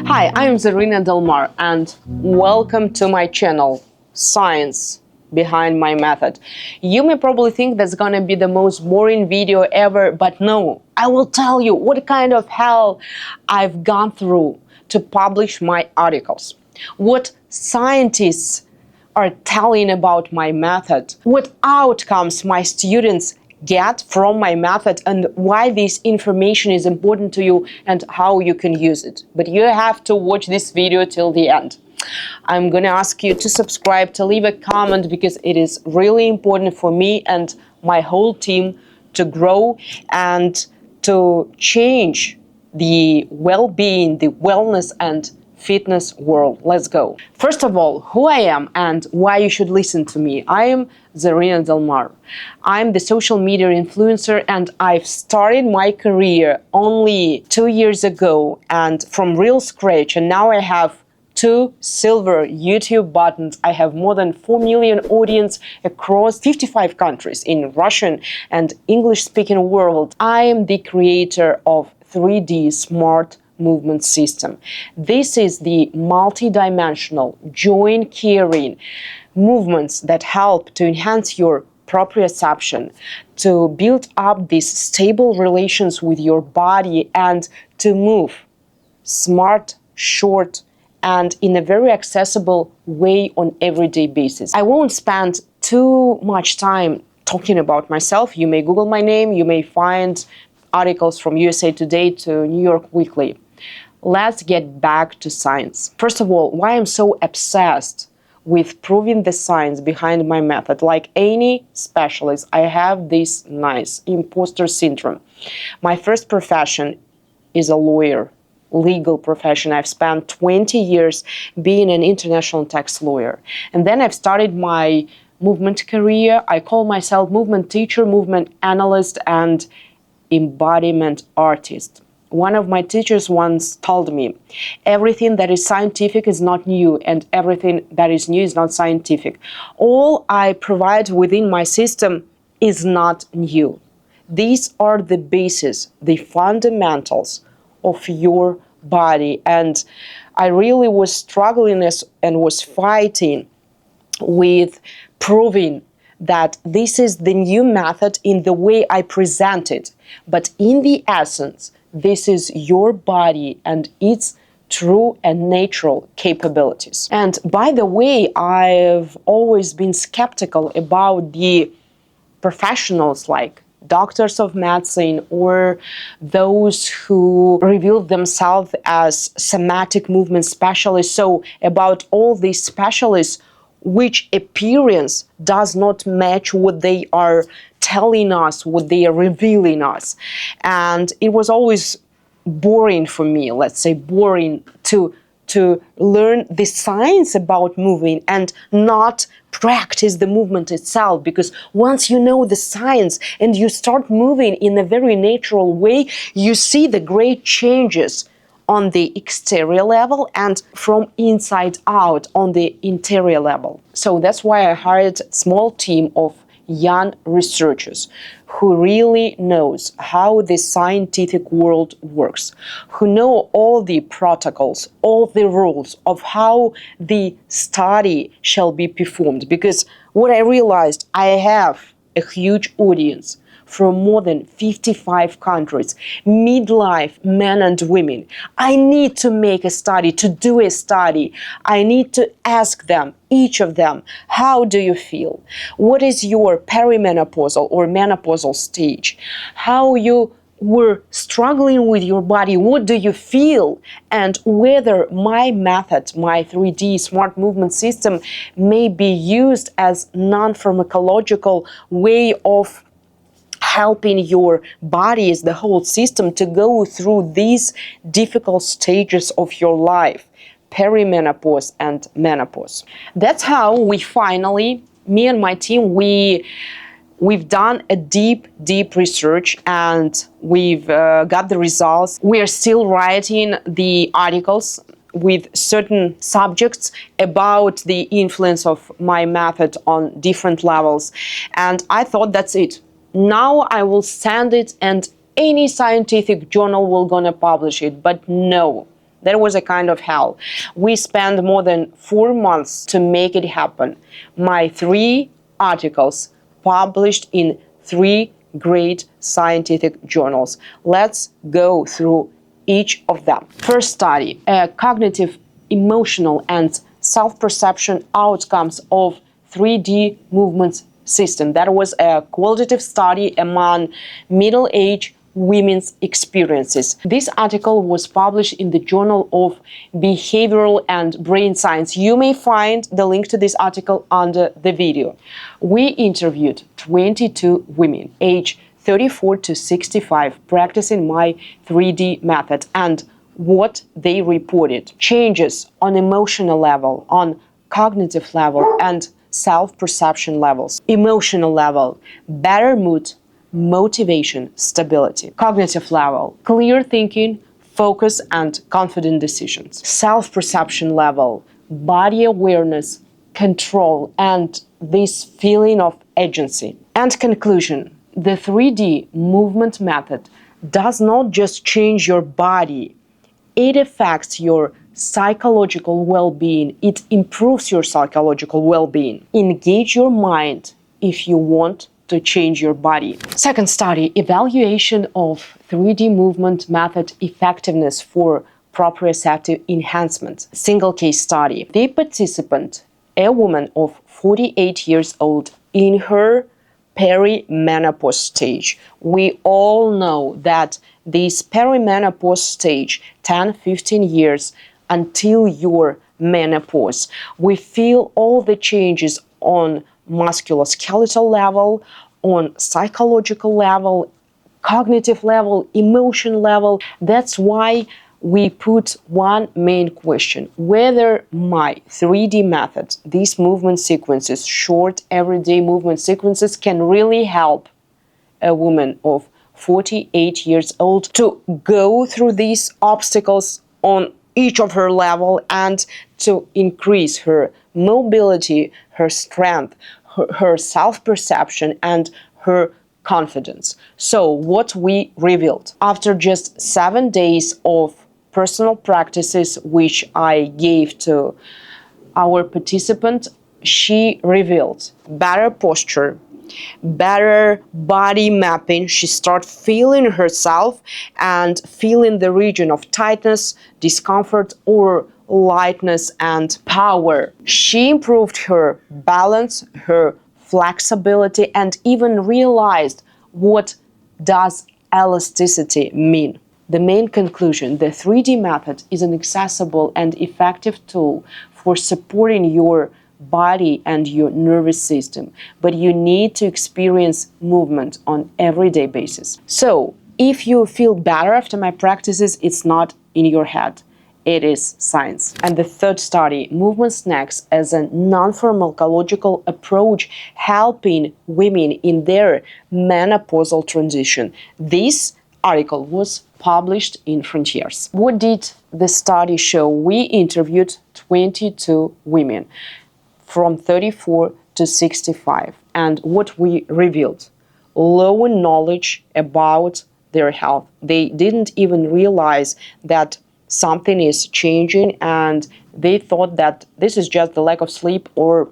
Hi, I'm Zerina and welcome to my channel, Science Behind My Method. You may probably think that's gonna be the most boring video ever, but no, I will tell you what kind of hell I've gone through to publish my articles, what scientists are telling about my method, what outcomes my students get from my method, and why this information is important to you and how you can use it. But you have to watch this video till the end. I'm gonna ask you to subscribe, to leave a comment, because it is really important for me and my whole team to grow and to change the well-being, the wellness and fitness world. Let's go. First of all, who I am and why you should listen to me. I am Zerina. I'm the social media influencer, and I've started my career only 2 years ago and from real scratch, and now I have 2 silver YouTube buttons. I have more than 4 million audience across 55 countries in Russian and English-speaking world. I am the creator of 3D Smart Movement System. This is the multi-dimensional, joint-carrying movements that help to enhance your proprioception, to build up these stable relations with your body, and to move smart, short, and in a very accessible way on everyday basis. I won't spend too much time talking about myself. You may Google my name, you may find articles from USA Today to New York Weekly. Let's get back to science. First of all, why I'm so obsessed with proving the science behind my method. Like any specialist, I have this nice imposter syndrome. My first profession is a lawyer, legal profession. I've spent 20 years being an international tax lawyer. And then I've started my movement career. I call myself movement teacher, movement analyst, and embodiment artist. One of my teachers once told me, everything that is scientific is not new, and everything that is new is not scientific. All I provide within my system is not new. These are the basis, the fundamentals of your body. And I really was struggling and was fighting with proving that this is the new method in the way I present it. But in the essence, this is your body and its true and natural capabilities. And by the way, I've always been skeptical about the professionals like doctors of medicine or those who reveal themselves as somatic movement specialists. So about all these specialists which appearance does not match what they are telling us, what they are revealing us. And it was always boring for me, let's say boring to learn the science about moving and not practice the movement itself, because once you know the science and you start moving in a very natural way, you see the great changes on the exterior level and from inside out on the interior level. So that's why I hired a small team of young researchers who really knows how the scientific world works, who know all the protocols, all the rules of how the study shall be performed. Because what I realized, I have a huge audience from more than 55 countries, midlife men and women. I need to make a study, to do a study. I need to ask them, each of them, how do you feel? What is your perimenopausal or menopausal stage? How you were struggling with your body, what do you feel? And whether my method, my 3D smart movement system, may be used as non-pharmacological way of helping your body as the whole system to go through these difficult stages of your life, perimenopause and menopause. That's how we finally, me and my team, we've done a deep research, and we've got the results. We are still writing the articles with certain subjects about the influence of my method on different levels. And I thought that's it. Now I will send it and any scientific journal will gonna publish it. But no, That was a kind of hell. We spent more than 4 months to make it happen. My 3 articles published in 3 great scientific journals. Let's go through each of them. First study, cognitive, emotional, and self-perception outcomes of 3D movement system. That was a qualitative study among middle-aged women's experiences. This article was published in the Journal of Behavioral and Brain Science. You may find the link to this article under the video. We interviewed 22 women aged 34 to 65 practicing my 3D method, and what they reported: changes on emotional level, on cognitive level, and self-perception levels. Emotional level, better mood, motivation, stability. Cognitive level, clear thinking, focus, and confident decisions. Self-perception level, body awareness, control, and this feeling of agency. And conclusion, the 3D movement method does not just change your body, it affects your psychological well-being. It improves your psychological well-being. Engage your mind if you want to change your body. Second study, evaluation of 3D movement method effectiveness for proprioceptive enhancement. Single case study. The participant, a woman of 48 years old, in her perimenopause stage. We all know that this perimenopause stage, 10-15 years until your menopause, we feel all the changes on musculoskeletal level, on psychological level, cognitive level, emotion level. That's why we put one main question: whether my 3D method, these movement sequences, short everyday movement sequences, can really help a woman of 48 years old to go through these obstacles on each of her level and to increase her mobility, her strength, her self-perception, and her confidence. So what we revealed after just 7 days of personal practices which I gave to our participant, she revealed better posture, better body mapping. She started feeling herself and feeling the region of tightness, discomfort, or lightness and power. She improved her balance, her flexibility, and even realized what does elasticity mean. The main conclusion: the 3D method is an accessible and effective tool for supporting your body and your nervous system, but you need to experience movement on everyday basis. So if you feel better after my practices, it's not in your head, it is science. And the third study, movement snacks as a non-pharmacological approach helping women in their menopausal transition. This article was published in Frontiers. What did the study show? We interviewed 22 women from 34 to 65, and what we revealed: low knowledge about their health. They didn't even realize that something is changing, and they thought that this is just the lack of sleep or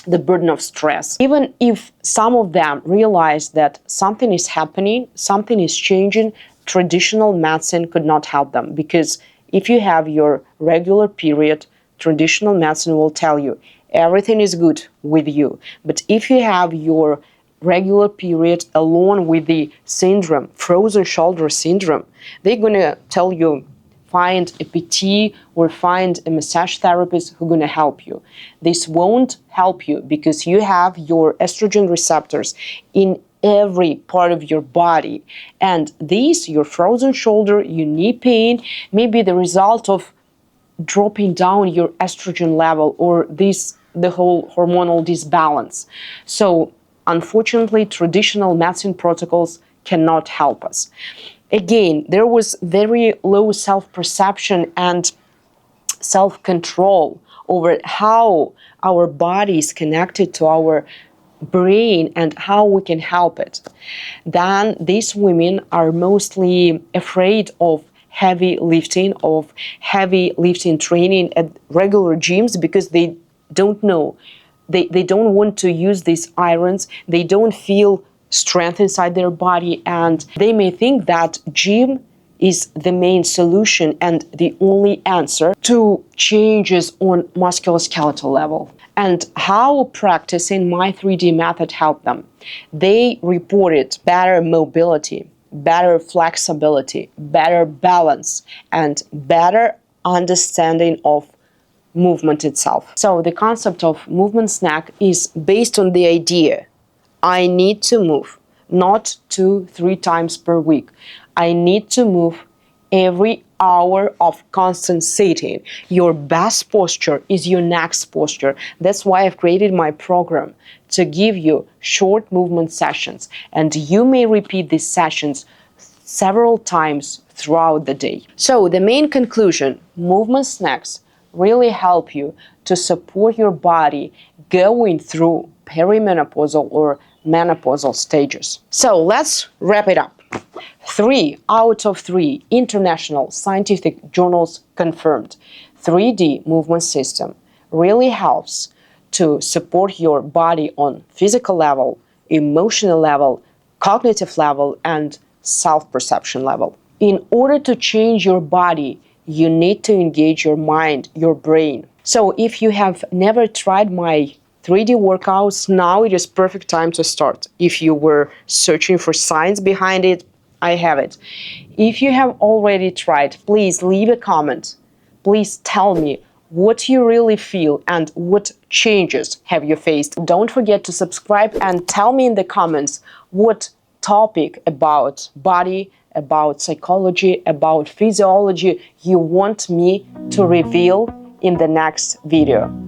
the burden of stress. Even if some of them realized that something is happening, something is changing, traditional medicine could not help them, because if you have your regular period, traditional medicine will tell you everything is good with you. But if you have your regular period alone with the syndrome, frozen shoulder syndrome, they're gonna tell you find a PT or find a massage therapist who's going to help you. This won't help you because you have your estrogen receptors in every part of your body. And these, your frozen shoulder, your knee pain, may be the result of dropping down your estrogen level or the whole hormonal disbalance. So unfortunately, traditional medicine protocols cannot help us. Again, there was very low self-perception and self-control over how our body is connected to our brain and how we can help it. Then these women are mostly afraid of heavy lifting, of heavy lifting training at regular gyms because they don't know. They don't want to use these irons. They don't feel strength inside their body, and they may think that gym is the main solution and the only answer to changes on musculoskeletal level. And how practicing my 3D method helped them? They reported better mobility, better flexibility, better balance, and better understanding of movement itself. So the concept of movement snack is based on the idea I need to move, not 2-3 times per week. I need to move every hour of constant sitting. Your best posture is your next posture. That's why I've created my program to give you short movement sessions, and you may repeat these sessions several times throughout the day. So the main conclusion, movement snacks really help you to support your body going through perimenopausal or menopausal stages. So let's wrap it up. 3 out of 3 international scientific journals confirmed 3D movement system really helps to support your body on physical level, emotional level, cognitive level, and self-perception level. In order to change your body, you need to engage your mind, your brain. So if you have never tried my 3D workouts, now it is perfect time to start. If you were searching for science behind it, I have it. If you have already tried, please leave a comment. Please tell me what you really feel and what changes have you faced. Don't forget to subscribe and tell me in the comments what topic about body, about psychology, about physiology you want me to reveal in the next video.